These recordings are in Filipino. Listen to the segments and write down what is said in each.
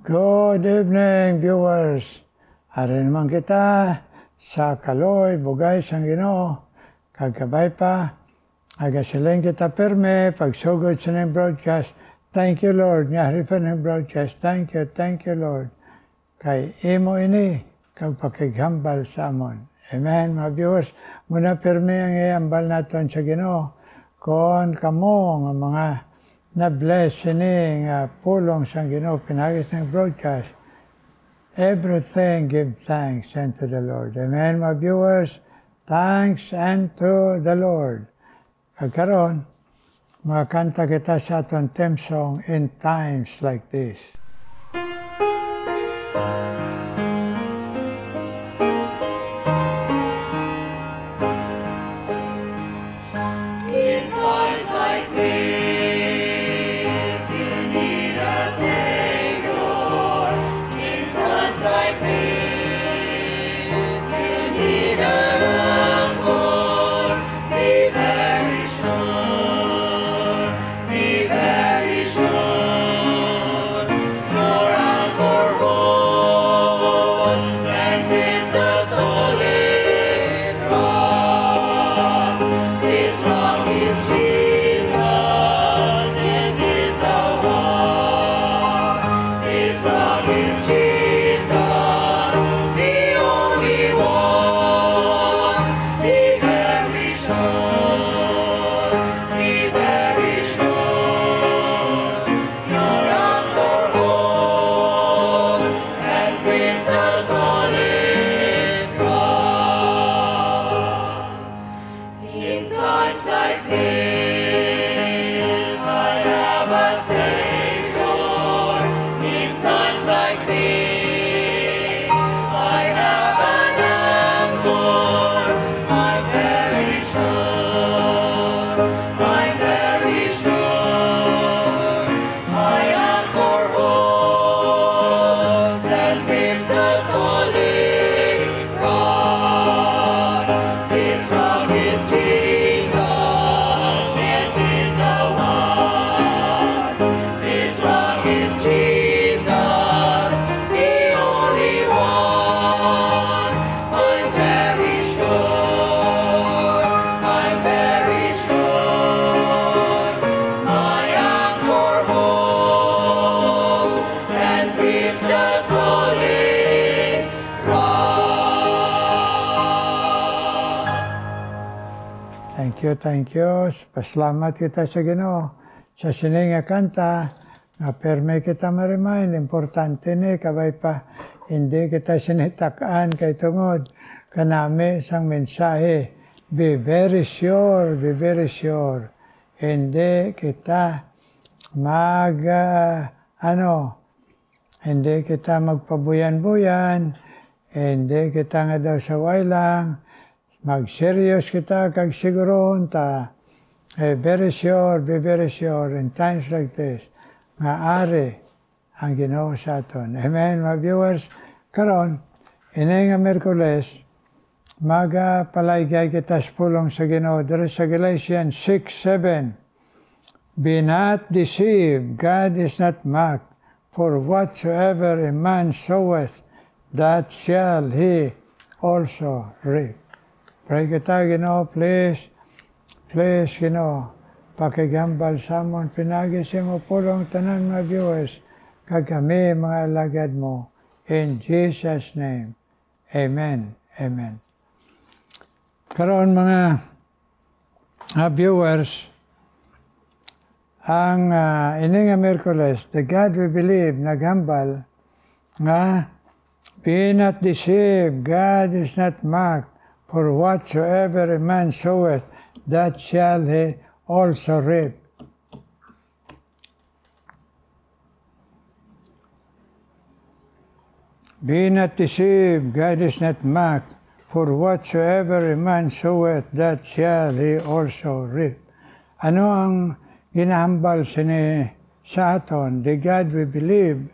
Good evening, viewers. Ari naman kita sa Kaloy, Bugay, sang Ginoo. Kagabay pa, agasiling kita perme, pagsugod sa ng broadcast. Thank you, Lord. Ngari pa ng broadcast. Thank you, Lord. Kay imo ini, kagpakighambal sa amon. Amen, mga viewers. Muna perme ang iambal natin sa Ginoo. Kung kamo ng mga na-bless ini nga pulong sa Ginoo pinagis ng broadcast. Everything give thanks unto the Lord. Amen, my viewers. Thanks unto the Lord. Kagkaroon, makakanta kita sa atong theme song in times like this. In times like this, Thank you. Pasalamat kita sa Ginoo. Sa sining nga kanta, nga perme kita ma-remind, importante ni, kabay pa, hindi kita sinitakaan kay tungod, kanami sang mensahe. Be very sure, Hindi kita hindi kita magpabuyan-buyan, hindi kita nga daw saway lang, mag-serious kita kag sigurohon ta. Be very sure in times like this nga ari ang Ginoo sa aton. Amen, mga viewers. Karon, ini nga Miyerkules, magapalaygay kita sa pulong sa Ginoo. Dere sa Galatians 6:7. Be not deceived, God is not mocked, for whatsoever a man soweth, that shall he also reap. Pray kita, Ginoo, please, Ginoo, pakigambal sa amon, pinagis mo pulong tanan mga viewers, kag kami mga alagad mo, in Jesus' name. Amen. Amen. Karon mga viewers, ang ini nga Miyerkules, the God we believe, naghambal, nga, be not deceived, God is not mocked, for whatsoever a man soweth, that shall he also reap. Be not deceived, God is not mocked, for whatsoever a man soweth, that shall he also reap. Ano ang ginahambal sa aton? The God we believe,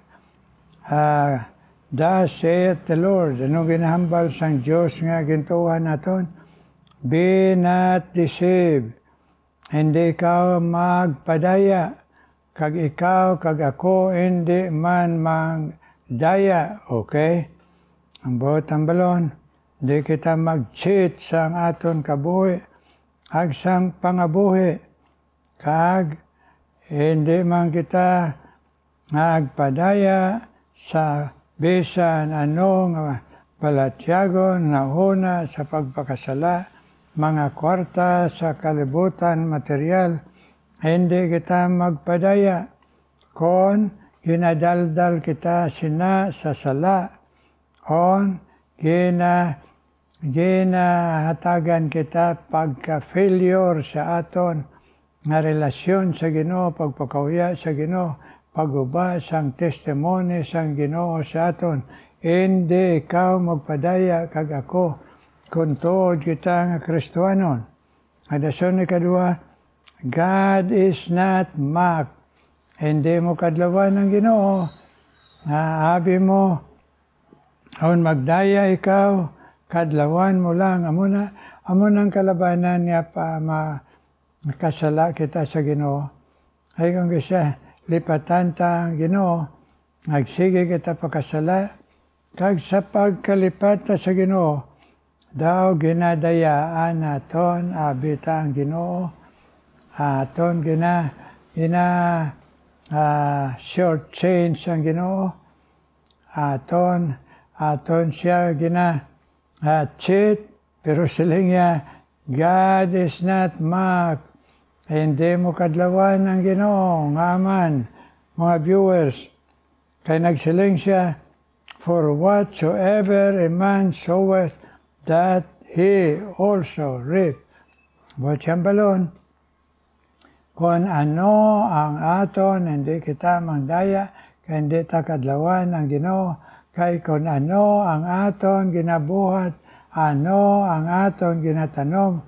thus saith the Lord. Ano ginahambal sang Diyos nga gintuhan naton? Be not deceived. Hindi ka magpadaya. Kag ikaw, kag ako, hindi man magdaya, okay? Ang buot ang balon, di kita mag-cheat sa ang aton kabuhi, ag sang pangabuhi, kag hindi man kita nagpadaya sa bisan anong balatyagon na una sa pagpakasala, mga kwarta sa kalibutan, material, hindi kita magpadaya. Kung ginadaldal kita sina sa sala, on ginahatagan kita pagka-failure sa aton nga relasyon sa Ginoo, pagpakauya sa Ginoo, paguba sang testimony sang Ginoo sa aton. Hindi ikaw magpadaya kag ako kung tuod kita nga Kristiyanon. Adason ni kadua, God is not mocked. Hindi mo kadlawan ng Ginoo. Abi mo, kung magdaya ikaw, kadlawan mo lang. Amo nang kalabanan niya pa makasala kita sa Ginoo. Ay kung kasi lipatan ta ang Ginoo, nagsige kita pakasala, kag sa pagkalipat ta sa Ginoo, daw ginadayaan naton abita ang Ginoo, aton short change ang Ginoo, aton siya cheat, pero siling niya, God is not mocked. Hindi mo kadlawan ang Ginoo, ngaman, mga viewers, kay nagsiling siya, for whatsoever a man soweth, that he also reap. Buhat siyang balon, kung ano ang aton, hindi kita magdaya, kaya hindi ta kadlawan ang Ginoo, kay kung ano ang aton ginabuhat, ano ang aton ginatanom,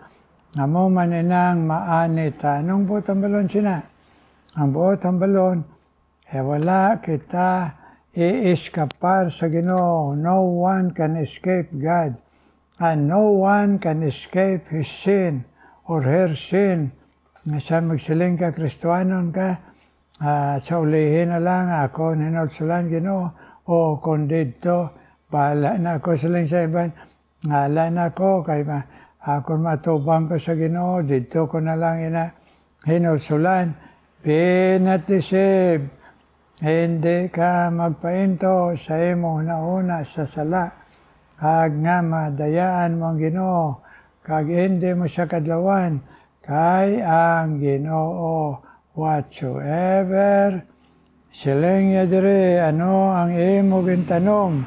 nga mo maninang maanita. Anong buot ang balon sina? Ang buot ang balon, wala kita iiskapar sa Ginoo. No one can escape God, and no one can escape His sin or her sin. Sa magsiling ka, Kristiyanon ka, sa ulihin na lang, ako ninulsulan Ginoo, o kung dito, bahala na ako siling sa iban, ngala na ako, kay ako matubang ko sa Ginoo, dito ko na lang hinulsulan, be not deceived, hindi ka magpainto sa imo una sa sala, kag nga madayaan mo ang Ginoo, kag hindi mo siya kadlawan, kay ang Ginoo whatsoever siling niya diri, ano ang imo gintanom,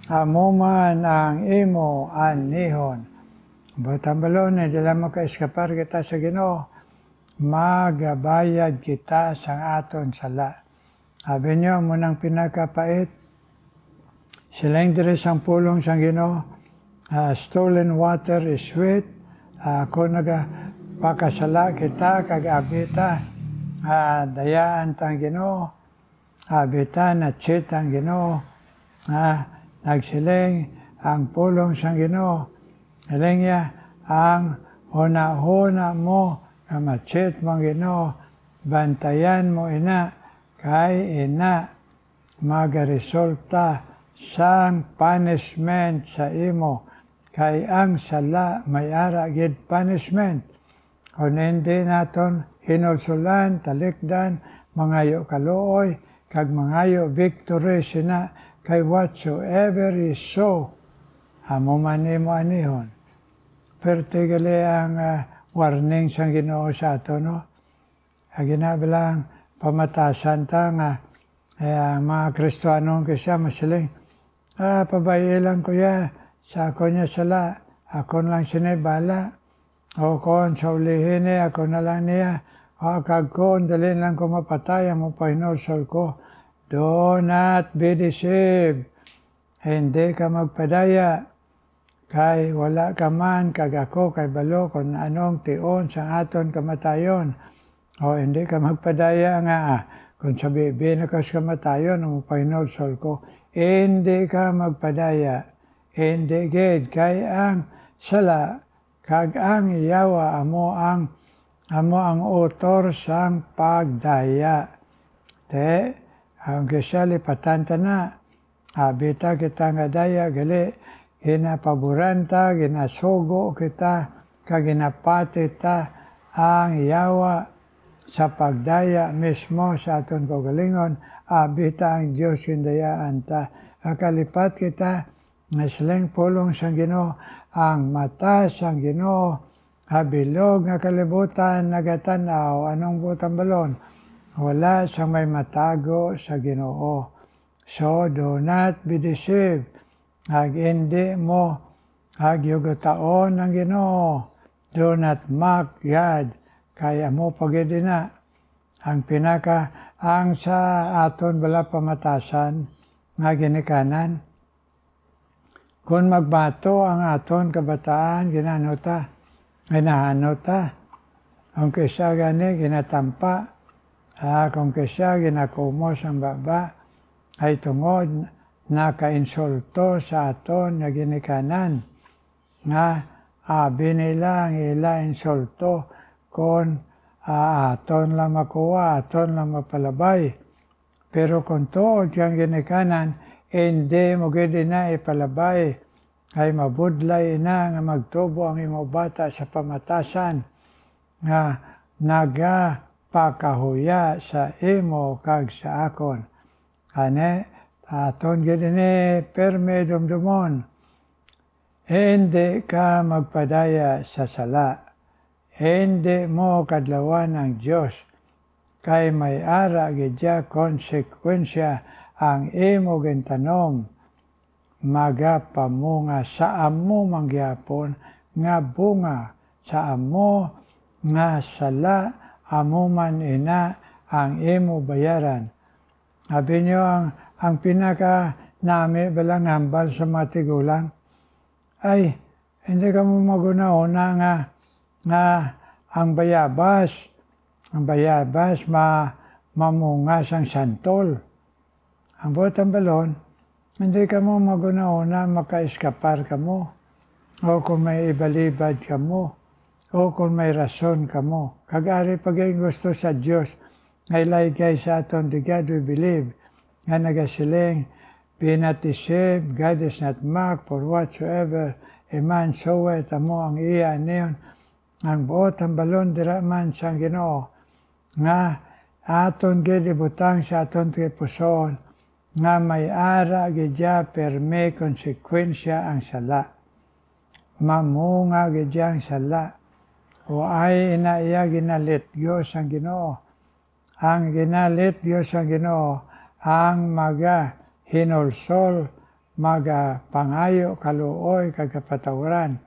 amo man ang imo anihon. Butang balon, hindi lang maka-eskapar kita sa Ginoo, magabayad kita sa aton sala. Sabi niyo, munang pinakapait, siling diri sang pulong sang Ginoo, stolen water is sweet, kung pakasala kita, kag-abita, dayaan tang Ginoo, abita na cheat ang Ginoo, nagsiling ang pulong sang Ginoo, siling niya, ang huna-huna mo, na ma-cheat mo ang Ginoo, bantayan mo ina, kay ina, magaresulta sang punishment sa imo, kay ang sala may ara gid punishment. Kung hindi naton hinulsulan, talikdan, mangayo kaluoy, kag mangayo victory sina, kay whatsoever is so, amo man imo anihon. Particularly ang warning sang Ginoo sa ato, no? Ginabilang pamatasan ta nga, mga Kristiyanon kasi masiling, pabayilan ko ya, sa ako niya sala, ako lang sinibala, o kon sa ulihin niya, ako na lang niya, o kag kon, dalhin lang ko mapatay, mo pahinulsol ko. Do not be deceived. Hindi ka magpadaya, kay wala ka man, kag ako, kay balo, kung anong tion sa aton kamatayon. O hindi ka magpadaya nga, kung sabi, binakas kamatayon, mo pahinulsol ko. Hindi ka magpadaya. Hindi gid, kay ang sala, kag ang iyawa, amo ang author sang pagdaya. Ang kasya lipatan ta na, Abita kita nga daya gali, ginapaboranta, ginasugo kita, kaginapati ta ang yawa sa pagdaya mismo sa aton kaugalingon. Abita ang Diyos hindayaan ta. Akalipat kita, nga siling pulong sang Ginoo, ang mata sang Ginoo, habilog nga kalibutan nagatanaw, anong butang balon? Wala sa may matago sa Ginoo. So, do not be deceived. Hag hindi mo hagyugutaon ng Ginoo. Do not mock God. Kaya mo pagidi na. Ang ang sa aton bala pamatasan nga ginikanan. Kung magbato ang aton kabataan, ginahanota. Kung kisa gani, ginatampa. Kung kisa ginakumos ang baba, ay tungod nakainsulto sa aton na ginikanan. Nga binila ang ila insulto kung aton lang makuha, aton lang mapalabay. Pero kung tuod kang ginikanan, hindi mo gidi na ipalabay, ay mabudlay na nga magtubo ang imo bata sa pamatasan, nga nagapakahuya sa imo kag sa akon. Ane, aton gidi ni perme dumdumon, hindi ka magpadaya sa sala. Hindi mo kadlawan ang Diyos, kay may ara gidya konsekwensya ang imo gintanom, magapamunga sa amo mangyapon nga bunga, sa amo nga sala, amo man ina ang imo bayaran. Sabi niyo, ang pinaka nami balang hambal sa mga tigulang, ay hindi ka mo magunauna nga ang bayabas mamungas ang santol. Ang botang balon, hindi ka mo magunauna makaiskapar ka mo, o kung may ibalibad ka mo, o kung may rason ka mo. Kagari pagay gusto sa Diyos, ngay laygay sa aton di God we believe, nga nagasiling, be not deceived, God is not mocked, for whatsoever a man soweth amo ang iya niyon. Ang buot ang balon dira man sang Ginoo, nga aton gid ibutang sa aton puson, nga may ara gidya perme konsekwensya ang sala. Mamunga gidya ang sala. O ay inaiya ginalit Diyos ang Ginoo. Ang ginalit Diyos ang Ginoo, ang maga hinulsol, maga pangayo kaluoy kagapatawaran.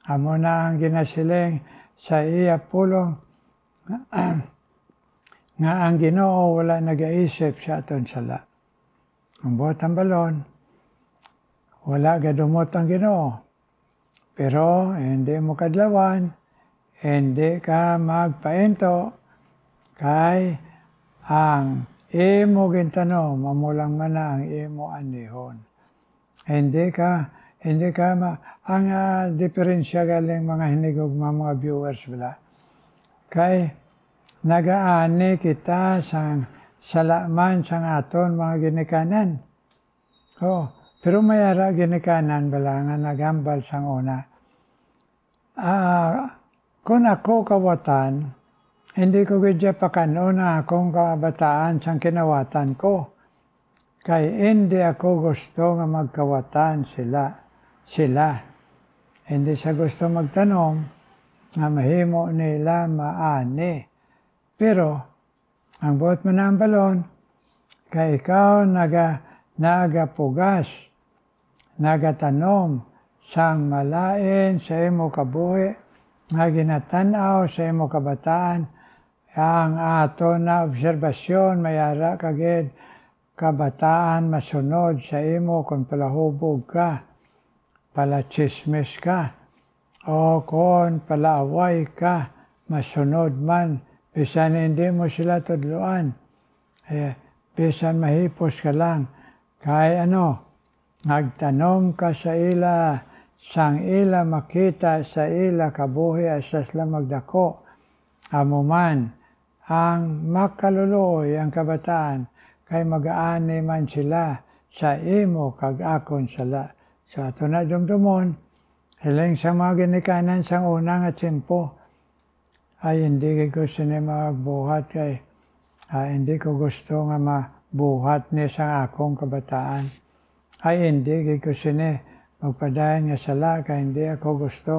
Amo na ang ginasiling sa iya pulong nga ang Ginoo wala nagaisip sa aton sala. Ang buot ang balon, wala gadumot ang Ginoo. Pero hindi mo kadlawan, hindi ka magpaento, kay ang imo gintanom, mamulang man na ang imo anihon. Hindi ka ang diferensya galing mga hinigog mga viewers bala. Kay nagaani kita sang salaman sang aton mga ginikanan. Pero mayara ginikanan bala nga nagambal sang una. Kung ako kawatan, hindi ko gidya pakanon na akong kabataan sang kinawatan ko. Kay hindi ako gusto nga magkawatan sila. Hindi siya gusto magtanom nga mahimo nila maani. Pero, ang buot mo na ang balon, kay ikaw nagapugas, nagatanom, sang malain sa imo kabuhi, nga ginatanaw sa imo kabataan, ang ato na obserbasyon, mayara kagid, kabataan masunod sa imo kung palahubog ka, palachismis ka, o kung palaaway ka, masunod man, bisan hindi mo sila tudluan, bisan mahipos ka lang, kay nagtanom ka sa ila, sang ila makita sa ila kabuhi asas lang magdako, amo man, ang makaluluoy ang kabataan, kay mag-aani man sila sa imo kag akon sala. So ato na dumdumon, hiling sa mga ginikanan sang una nga tiyempo, ay hindi ko sini magbuhat kay hindi ko gusto nga mabuhat ni sa akong kabataan. Ay hindi ko sini magpadayon nga sala kay hindi ako gusto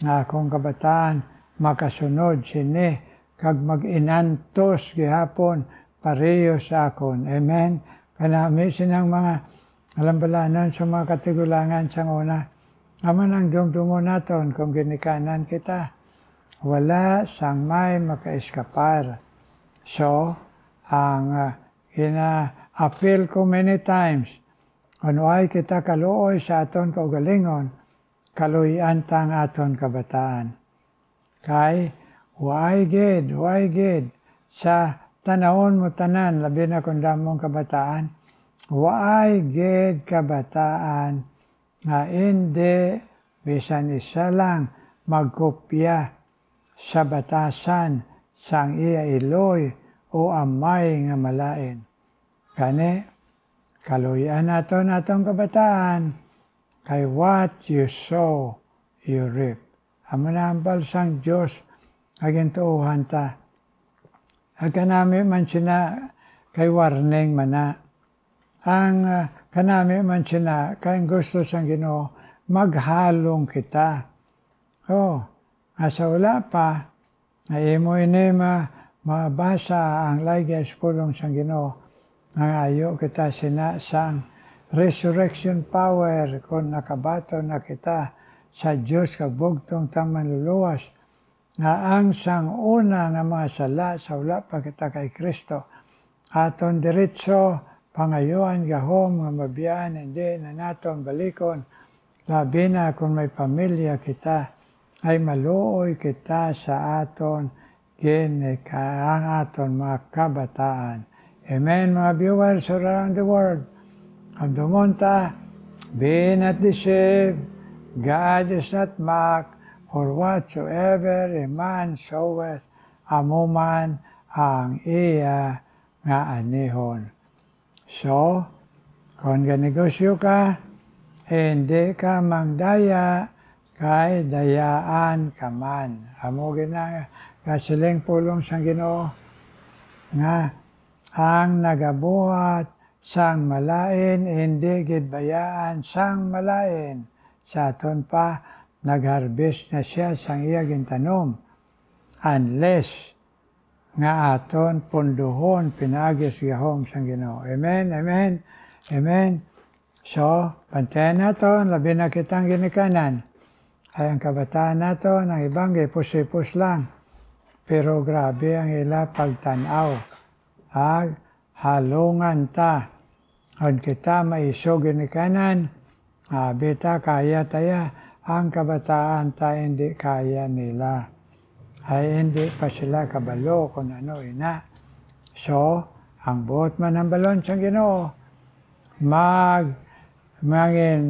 nga akong kabataan makasunod sini kag mag-inantos gihapon pareho sa akon. Amen. Kanami sinang mga alambalanon sa mga katigulangan sang una. Aman ang dumdumo naton kung ginikanan kita. Wala sang may makaiskapar. So, ang ina-appeal ko many times, anuay kita kaluoy sa aton kaugalingon, kaluyan tang aton kabataan. Kay, why gid, sa tanawon mo tanan, labi na kung damong kabataan, why gid kabataan, nga hindi, bisan isa lang, magkopya sa batasan sang iya iloy o amay nga malain. Kani, kaluyan naton atong kabataan, kay what you sow, you reap. Amo na ang balsang Diyos, aging tuuhan ta. Ang kanami man sina, kay warning man na. Ang kanami man sina, kay gusto sang Ginoo, maghalong kita. Asa wala pa, na imo inima, mabasa ang laygas pulong sang Ginoo, ang ayo kita sina sang resurrection power kung nakabato na kita sa Diyos kagbugtong tang manluluwas, nga ang sang una nga mga sala sa wala pa kita kay Kristo, aton diretso, pangayuan gahom nga mabiyaan, hindi na naton balikon, labi na kung may pamilya kita, ay maluoy kita sa aton ang aton mga kabataan. Amen, mga viewers around the world. Ang dumunta, be not deceived, God is not mocked, for whatsoever a man soweth, amuman ang iya nga anihon. So, kung ganegosyo ka, hindi ka mangdaya, kay dayaan ka man. Amo gina kasiling pulong sang Ginoo nga ang nagabuhat sang malain, hindi gid bayaan sang malain. Sa aton pa, nag-harvest na siya sang iya gintanom. Unless nga aton punduhon, pinagis gahom sang Ginoo. Amen, amen, amen. So, pantayan naton, labi na kitang ginikanan. Ay ang kabataan naton, ang ibang gipus-ipus lang. Pero grabe ang ila pagtanaw. Halungan ta. Kung kita maisog ginikanan, bita kaya taya, ang kabataan ta hindi kaya nila. Ay hindi pa sila kabalo kung ano ina. So, ang buot man ng balon sa Ginoo, maging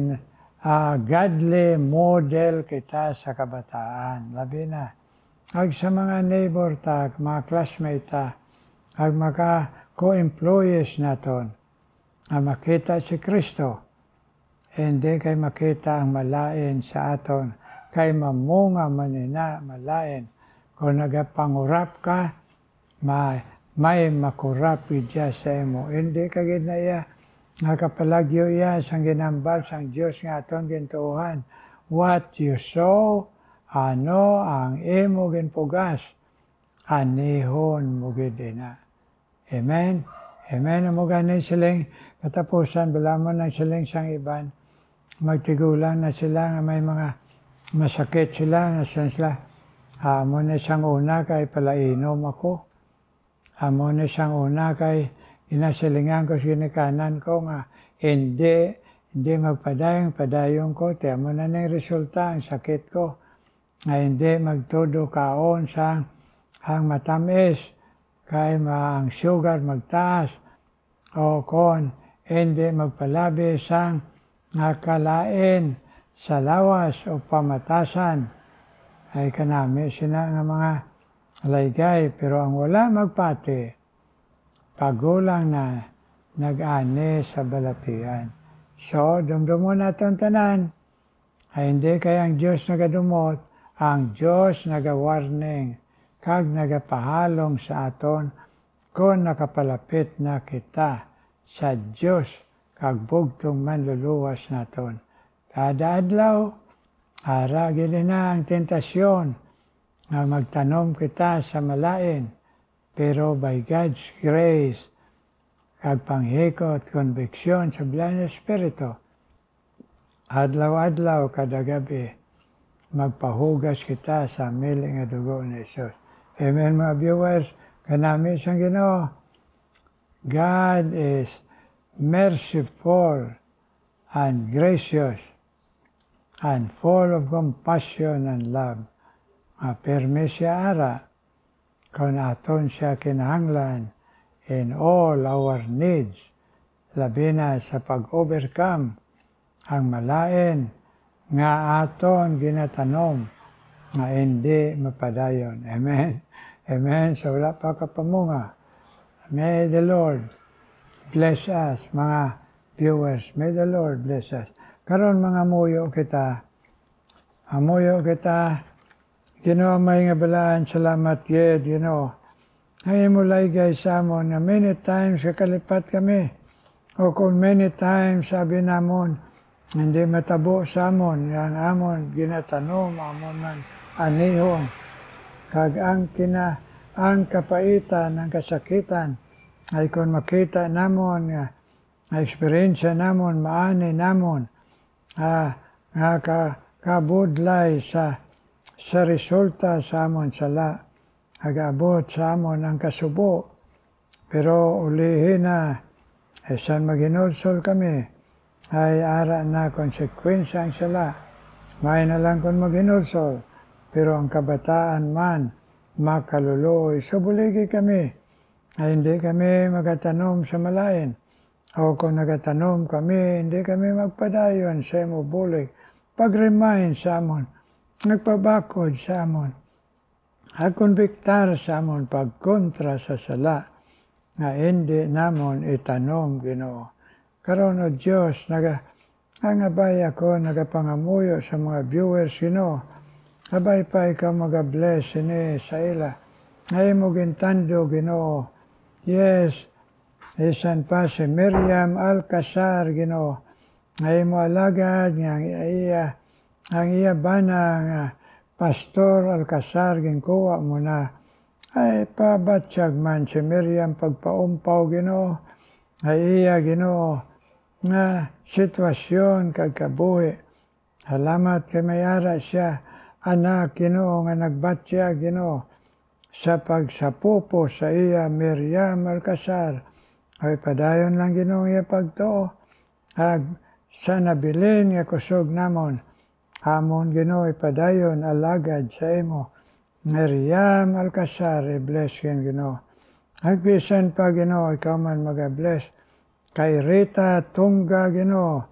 godly model kita sa kabataan. Labi na. Ag sa mga neighbor ta, mga classmate ta, ag mga co-employees naton, makita si Kristo. Hindi kay makita ang malain sa aton, kay mamunga manina malain. Kung nagapangurap ka, may makurap idya sa imo. Hindi ka ginaya, nakapalagyo iya sang ginambal sang Diyos nga aton gintuuhan. What you sow, ano ang imo ginpugas, anihon mo gidina. Amen? Amen. Amo ganin siling katapusan, balamon ng siling sang iban. Magtigulang na sila nga may mga masakit sila, nasan sila. Amo na siyang una kay palainom ako. Amo na siyang una kay inasilingan ko sa ginikanan ko nga hindi magpadayong ko. Amo na ng resulta ang sakit ko. Nga hindi magtudo kaon sa ang matamis kay ang sugar magtaas. O kon hindi magpalabi sang nakalain sa lawas o pamatasan, ay kanami sila nga mga laygay, pero ang wala magpati, pagulang na, nag-ani sa balatian. So, dumdumo naton tanan, ay hindi kayang Diyos nagadumot, ang Diyos nagawarning, kag nagapahalong sa aton, kung nakapalapit na kita sa Diyos, kag bugtong manluluwas naton. Kada adlaw, ara gini na ang tentasyon nga magtanom kita sa malain, pero by God's grace, kag panghikot, konviksyon sa Blan Espiritu, adlaw-adlaw kada gabi, magpahugas kita sa miling nga dugo ni Jesus. Amen, mga viewers, kanami sang Ginoo. God is merciful and gracious and full of compassion and love. Permi siya ara, kung aton siya kinahanglan in all our needs, labi na sa pag-overcome ang malain nga aton ginatanom nga hindi mapadayon. Amen. Amen. So wala pa kapamunga. May the Lord bless us, mga viewers. May the Lord bless us. Karon mga muyo kita, Ginoo may nga balaan, salamat yet, Ginoo. Ngayon mo laygay sa amon na many times kakalipat kami. O kung many times sabi namon, hindi matabo sa amon, yang amon ginatanom, amon man anihon. Kag ang kapaitan, ang kasakitan, ay kung makita namon, experience namon, maani namon, kabudlay sa resulta sa amon sala, agabot sa amon ang kasubo. Pero ulihin na, saan maginulsol kami, ay ara na konsekwensya ang sala. May na lang kung maginulsol, pero ang kabataan man, makaluluoy. So buligi kami, ay hindi kami magatanom sa malain. O kung nagatanom kami, hindi kami magpadayon sa imo bulig. Pag-remind sa amon, nagpabakod sa amon, at konbiktar sa amon pagkontra sa sala, nga hindi namon itanom, Ginoo. Karon o Diyos, nangabay ako, nagapangamuyo sa mga viewers, Ginoo. Abay pa ikaw mag-bless ini sa ila. Ngayon mo gintando, Ginoo. Yes, isan pa si Miriam Alcazar, Ginoo. Ngayon mo alagad nga ang iya bana nga Pastor Alcazar ginkuha mo na ay pabatsyag man si Miriam pagpaumpaw, Ginoo. Ay iya, Ginoo, nga sitwasyon kag kabuhi. Salamat kay mayara siya, anak, Ginoo, nga nagbatya, Ginoo, sa pagsapupo sa iya Miriam Alcazar. Ay padayon lang, Ginoo, iya pagtuo. Sa nabilin nga kusog namon, amon, Ginoo, ipadayon alagad sa imo. Miriam Alcazar, i-bless yan, Ginoo. Agbisan pa, Ginoo, ikaw man mag-bless. Kay Rita Tunga, Ginoo,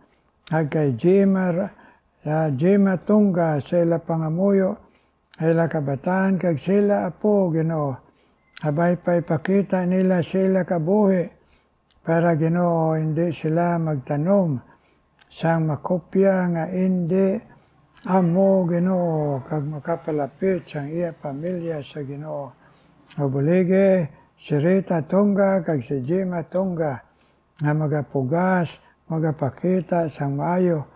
ag kay Jima Tunga, sila pangamuyo, sila kabataan, kag sila apo, Ginoo. Abay pa ipakita nila sila kabuhi, para, Ginoo, hindi sila magtanom sang makopya nga hindi amo, Ginoo, kag makapalapit sang iya pamilya sa Ginoo. Mabulige, si Rita Tunga, kag si Jima Tunga, nga magapugas, magapakita sang maayo,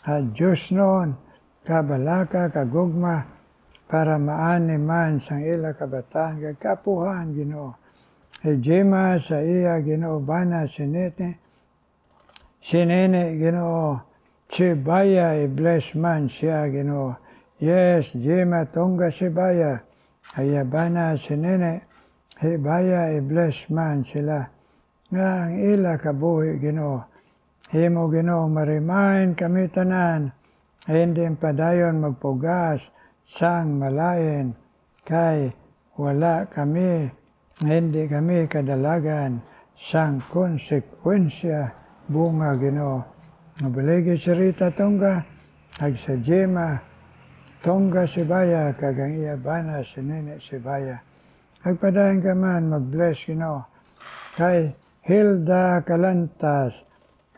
at Diyos noon, kabalaka, kagugma, para maani man sang ila kabataan, kag kapuhan, Ginoo. Si Jima sa iya, Ginoo, bana, sinene, Ginoo, Sibaya, i-bless man siya, Ginoo. Yes, Jima Tunga Sibaya, ayabana sinene, Sibaya, i-bless man sila. Nga ang ila kabuhi, Ginoo. Himo, Ginoo, ma-remind kami tanan, hindi padayon magpugas sang malain, kay wala kami, hindi kami kadalagan sang konsekwensya bunga, Ginoo. Mabaligi si Rita Tunga, ag sa Jima Tunga Sibaya, kagang iya bana si Nene Sibaya. Agpadayon ka man, mag-bless, Ginoo. Kay Hilda Calantas,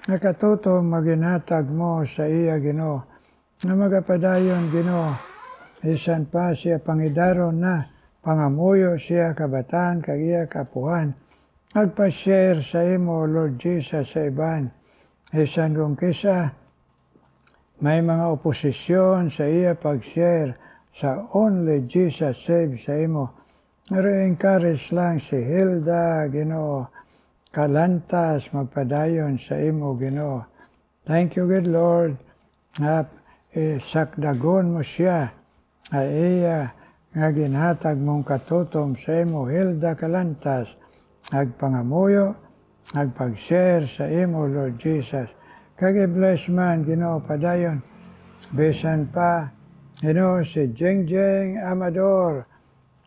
nakatuto maginhatag mo sa iya Ginoo, nga magapadayon Ginoo, isan pa siya pangidaron na, pangamuyo siya kabataan kag iya kapuhan, magpa-share sa imo Lord Jesus sa iban, isan kung kisa may mga oposisyon sa iya pag-share sa only Jesus save sa imo. Pero encourage lang si Hilda Ginoo Calantas magpadayon sa imo Ginoo. Thank you good Lord nga sakdagon mo siya ay iya nga ginhatag mong katutom sa imo Hilda Calantas agpangamuyo agpag-share sa imo Lord Jesus. Kag i-bless man Ginoo padayon bisan pa Ginoo si Jengjeng Amador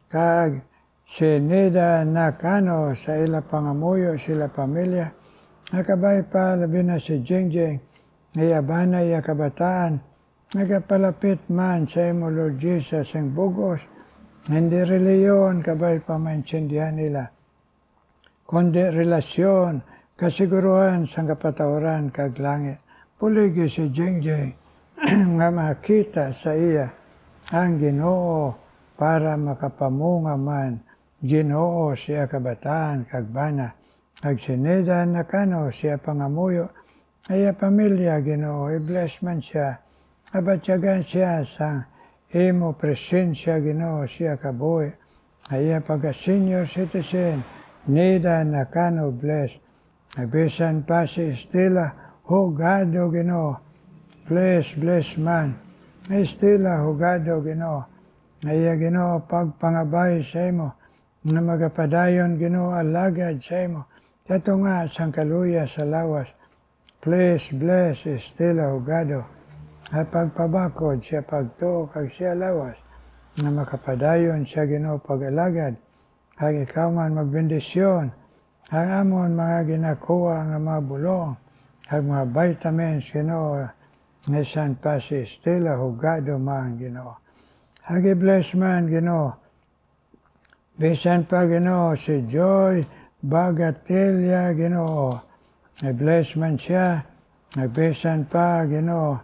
kag si Nida Nakano sa ila pangamuyo sila pamilya. Nakabay pa labi na si Jengjeng, iyabana iya kabataan, nagapalapit man sa imo Lord Jesus ang bugos, hindi reliyon kabay pa maintindihan nila, kundi relasyon, kasiguruhan sa kapatawaran kag langit. Puligi si Jengjeng nga makita sa iya ang Ginoo para makapamunga man Ginoo siya kabataan kag bana, kag sinida Nakano siya pangamuyo, iya pamilya Ginoo, i-bless man siya, abatyagan siya sa imo presensya Ginoo siya kabuhi, iya pagka-senior citizen, Nida Nakano bless, nabisan pa si Estela Hugado Ginoo, bless man, Estela Hugado Ginoo, iya Ginoo pagpangabay sa imo, na magapadayon Ginoo alagad sa imo, kato nga sang kaluya sa lawas. Please bless Estela Hugado, at pagpabakod siya pagtuo kag siya lawas, na makapadayon siya Ginoo pag-alagad, kag ikaw man magbendisyon, ang amon mga ginakuha nga mga bulong, kag mga vitamins Ginoo, nesan pa si Estela Hugado man Ginoo. Kag i-bless man Ginoo, bisan pa Ginoo si Joy Bagatella Ginoo, i-bless man siya, bisan pa Ginoo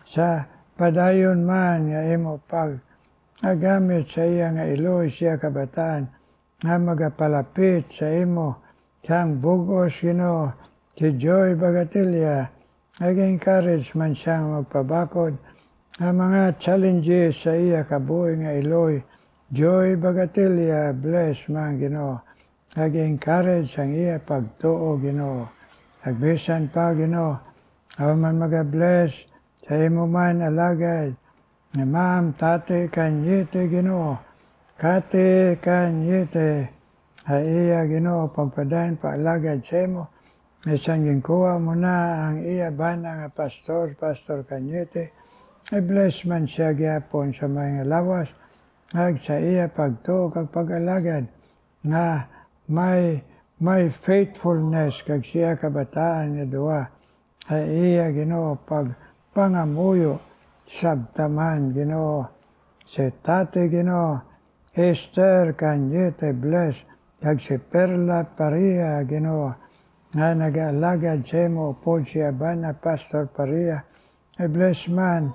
sa padayon man nga imo pag agamit sa iya nga iloy siya kabataan nga magapalapit sa imo siyang bugos Ginoo si Joy Bagatella, nag-encourage man siyang magpabakod ang mga challenges sa iya kabuhi nga iloy. Joy Bagatella, bless man Ginoo, nag-encourage ang iya pagtuo Ginoo, nagbisan pa Ginoo, aw man mag-bless sa imo man alagad, ni Ma'am Tate Kanyete Ginoo, Kate Kanyete, ay iya Ginoo pagpadayon paalagad sa imo, isang ginkuha mo na ang iya bana nga Pastor Kanyete, i-bless man siya gyapon sa mga lawas, ag sa iya pagtuo kag pag-alagad nga may faithfulness kag siya kabataan nga duwa ay iya Ginoo pagpangamuyo sabtaman Ginoo si Tate Ginoo Esther Kanyete bless kag si Perla Paria Ginoo nga nag-alagad sa imo upod siya bana Pastor Paria, i-bless man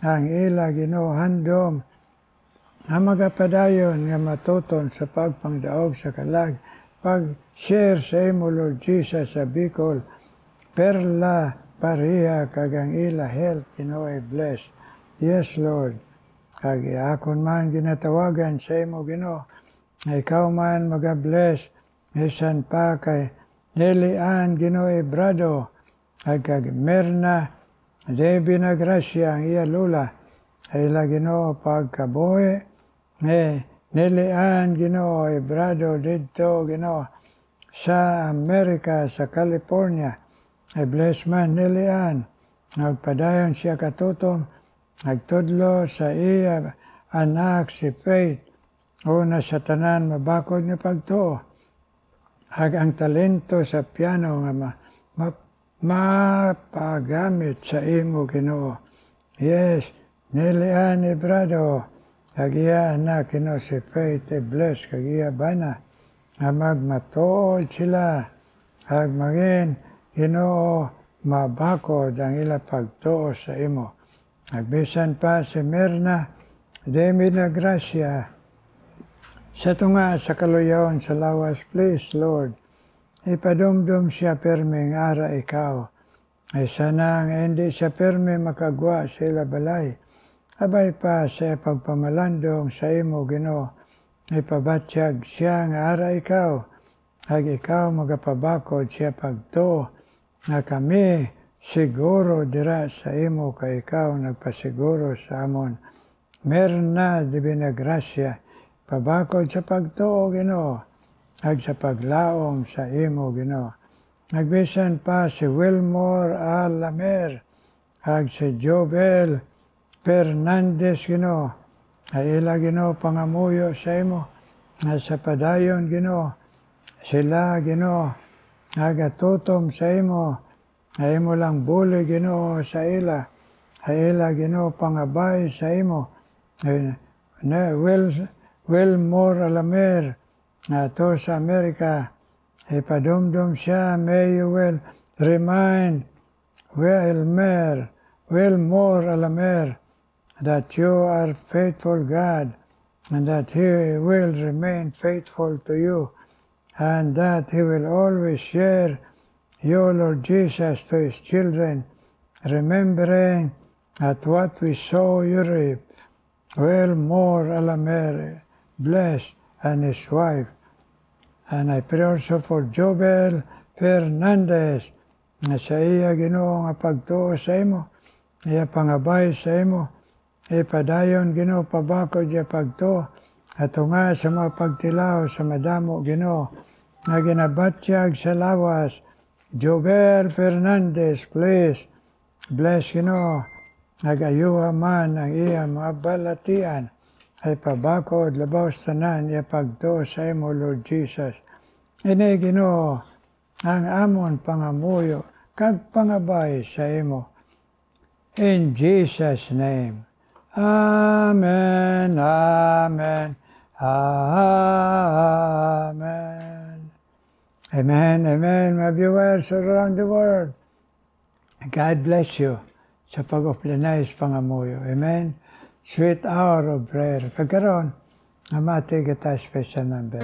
ang ila Ginoo handom ang magapadayon nga matuton sa pagpangdaog sa kalag, pag-share sa imo Lord Jesus sa Bicol, Perla Paria kag ang ila health Ginoo i-bless. Yes Lord, kag akon man ginatawagan sa imo Ginoo, na ikaw man mag-bless, isan pa kay Nelly Ann Ginoo Ibrado, kag Merna Debbie na Gracia ang iya lula, ay ila Ginoo pagkabuhi, Nelly Ann Ginoo Ibrado dito Ginoo sa Amerika, sa California, ay bless man Nelly Ann, nagpadayon siya katutom, nagtudlo sa iya anak si Faith, una sa tanan mabakod nga pagtuo, ag ang talento sa piano nga mapagamit sa imo Ginoo. Yes, Nelly Ann Ibrado, kag iya anak Ginoo si Faith, bless kag iya bana, nga magmatuod sila, Ag mangin, Ginoo, mabakod ang ila pagtuo sa imo. Agbisan pa si Mirna, demi na grasya. Sa tunga sa kaluyaon sa lawas, please, Lord, ipadumdum siya perming ara ikaw. Ay sana nga hindi siya perme makagwa sa ila balay. Abay pa sa pagpamalandong sa imo, Ginoo, ipabatyag siya nga ara ikaw. Ag ikaw magapabakod siya pagtuo na kami siguro dira sa imo kay ikaw nagpasiguro sa amon. Meron na di binagrasya, pabakod sa pagtuo, Ginoo, ag sa paglaom sa imo, Ginoo. Nagbisan pa si Wilmore Alamer, ag si Jovel Fernandez, Ginoo, ay ila, Ginoo, pangamuyo sa imo, na sa padayon, Ginoo, sila, Ginoo, nagatutom sa imo, ay imo lang buli, Ginoo, sa ila, ay ila, Ginoo, pangabay sa imo. Wilmore Alamer, na to sa Amerika, ipadumdum siya, may you will remind Wilmore Alamer, that you are faithful God, and that He will remain faithful to you, and that He will always share you, Lord Jesus, to His children, remembering that what we sow you reap. Wilmore Alamer, bless, and his wife. And I pray also for Jovel Fernandez, na sa iya, Ginoo, nga pagtuo sa imo, iya pangabay sa imo, ipadayon, Ginoo, pabakod iya pagtuo, at nga sa mga pagtilaw sa madamo, Ginoo, na ginabatyag sa lawas. Jovel Fernandez, please, bless, Ginoo, nagayuha man ang iya mga balatian, ay pabakod, labaw tanan, iya pagtuo sa imo, Lord Jesus. Ini, Ginoo, ang amon pangamuyo, kag pangabay sa imo. In Jesus' name. Amen, amen, amen. Amen, amen, my viewers around the world. God bless you sa pag-oplanais pangamuyo. Amen. Sweet hour of prayer. Kagaron, amati kita special number.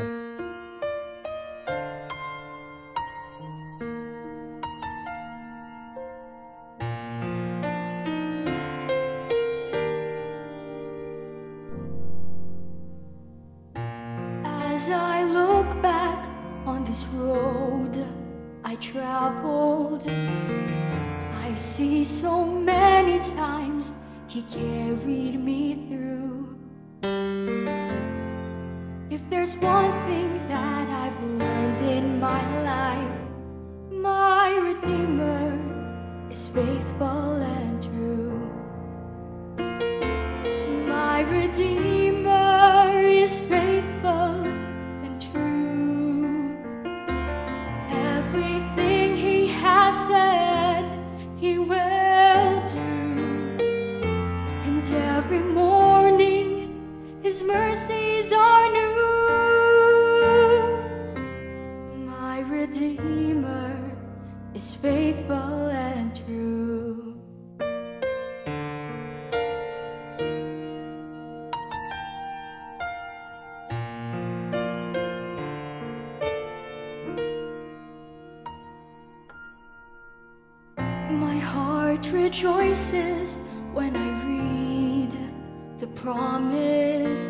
As I look back on this road I traveled, I see so many times He carried me through. If there's one thing that I've learned in my life, my Redeemer is faithful and true. My Redeemer is faithful and true. Everything He has said, He will do. And every morning His mercies are new. My Redeemer is faithful and true. My heart rejoices when I read the promise.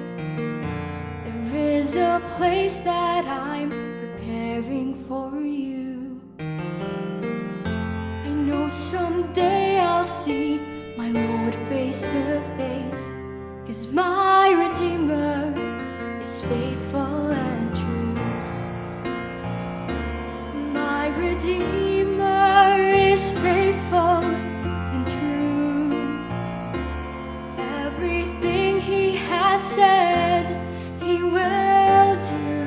There is a place that I'm preparing for you. I know someday I'll see my Lord face to face, 'cause my Redeemer is faithful and true. My Redeemer is faithful and true. Everything He has said, He will do.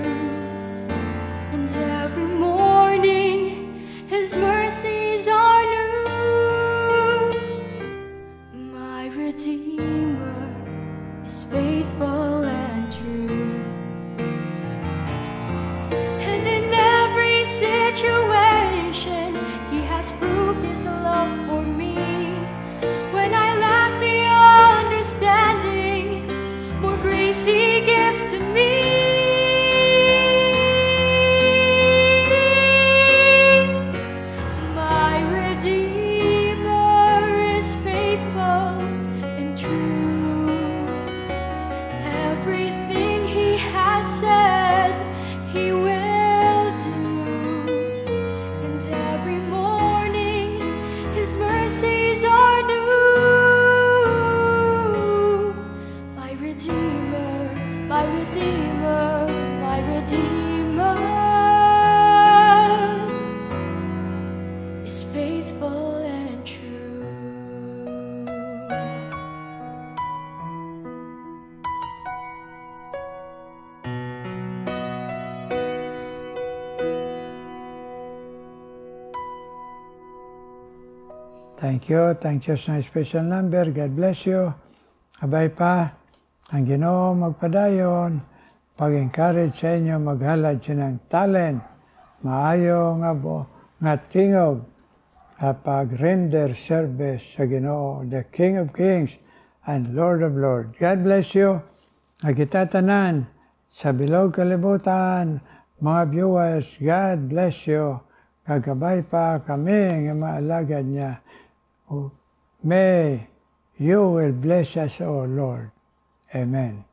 And every morning His mercies are new. My Redeemer is faithful and true. And in every situation Thank you sa special number. God bless you. Abay pa, ang Ginoo magpadayon, pag-encourage sa inyo, maghalad siya ng talent, maayo nga tingog, pag-render service sa Ginoo, the King of Kings and Lord of Lords. God bless you. Nagkitatanan sa bilog kalibutan, mga viewers, God bless you. Kagabay pa kami nga maalagad niya. May you will bless us, O Lord. Amen.